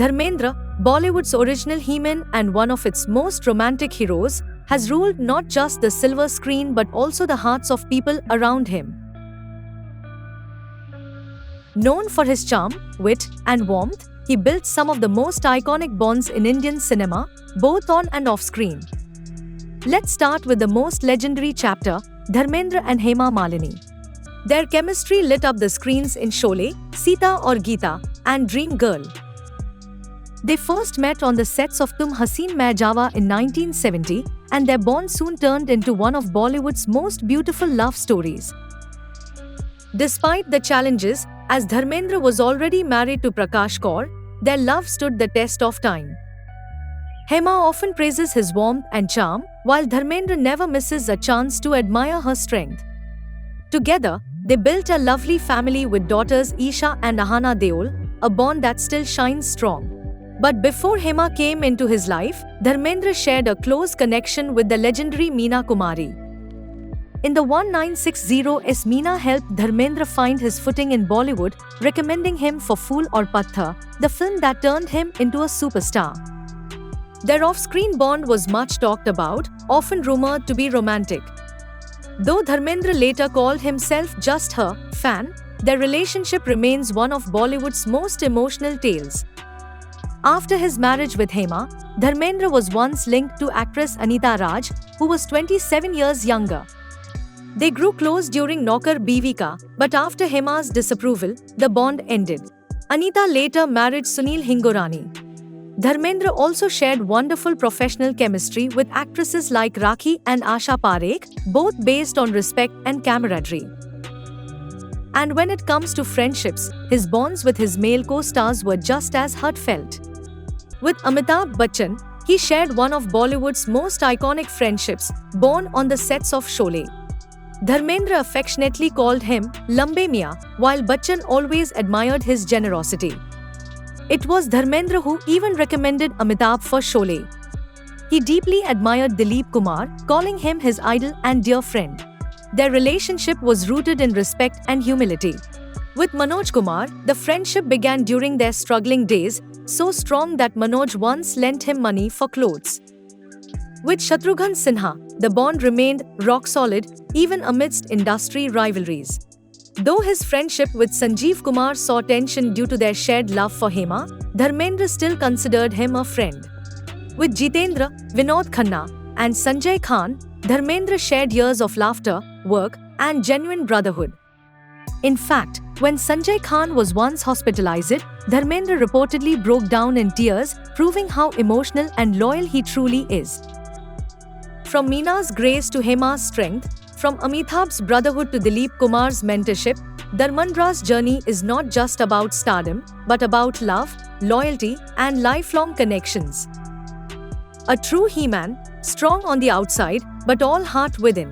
Dharmendra, Bollywood's original He-Man and one of its most romantic heroes, has ruled not just the silver screen but also the hearts of people around him. Known for his charm, wit, and warmth, he built some of the most iconic bonds in Indian cinema, both on and off screen. Let's start with the most legendary chapter, Dharmendra and Hema Malini. Their chemistry lit up the screens in Sholay, Sita Aur Geeta, and Dream Girl. They first met on the sets of Tum Haseen Main Jawa in 1970, and their bond soon turned into one of Bollywood's most beautiful love stories. Despite the challenges, as Dharmendra was already married to Prakash Kaur, their love stood the test of time. Hema often praises his warmth and charm, while Dharmendra never misses a chance to admire her strength. Together, they built a lovely family with daughters Isha and Ahana Deol, a bond that still shines strong. But before Hema came into his life, Dharmendra shared a close connection with the legendary Meena Kumari. In the 1960s, Meena helped Dharmendra find his footing in Bollywood, recommending him for Phool Aur Patthar, the film that turned him into a superstar. Their off-screen bond was much talked about, often rumored to be romantic. Though Dharmendra later called himself just her fan, their relationship remains one of Bollywood's most emotional tales. After his marriage with Hema, Dharmendra was once linked to actress Anita Raj, who was 27 years younger. They grew close during Naukar Beevi Ka, but after Hema's disapproval, the bond ended. Anita later married Sunil Hingorani. Dharmendra also shared wonderful professional chemistry with actresses like Rakhi and Asha Parekh, both based on respect and camaraderie. And when it comes to friendships, his bonds with his male co-stars were just as heartfelt. With Amitabh Bachchan, he shared one of Bollywood's most iconic friendships, born on the sets of Sholay. Dharmendra affectionately called him Lambe Mian, while Bachchan always admired his generosity. It was Dharmendra who even recommended Amitabh for Sholay. He deeply admired Dilip Kumar, calling him his idol and dear friend. Their relationship was rooted in respect and humility. With Manoj Kumar, the friendship began during their struggling days, so strong that Manoj once lent him money for clothes. With Shatrughan Sinha, the bond remained rock solid, even amidst industry rivalries. Though his friendship with Sanjeev Kumar saw tension due to their shared love for Hema, Dharmendra still considered him a friend. With Jitendra, Vinod Khanna, and Sanjay Khan, Dharmendra shared years of laughter, work, and genuine brotherhood. In fact, when Sanjay Khan was once hospitalized, Dharmendra reportedly broke down in tears, proving how emotional and loyal he truly is. From Meena's grace to Hema's strength, from Amitabh's brotherhood to Dilip Kumar's mentorship, Dharmendra's journey is not just about stardom, but about love, loyalty, and lifelong connections. A true He-Man, strong on the outside, but all heart within.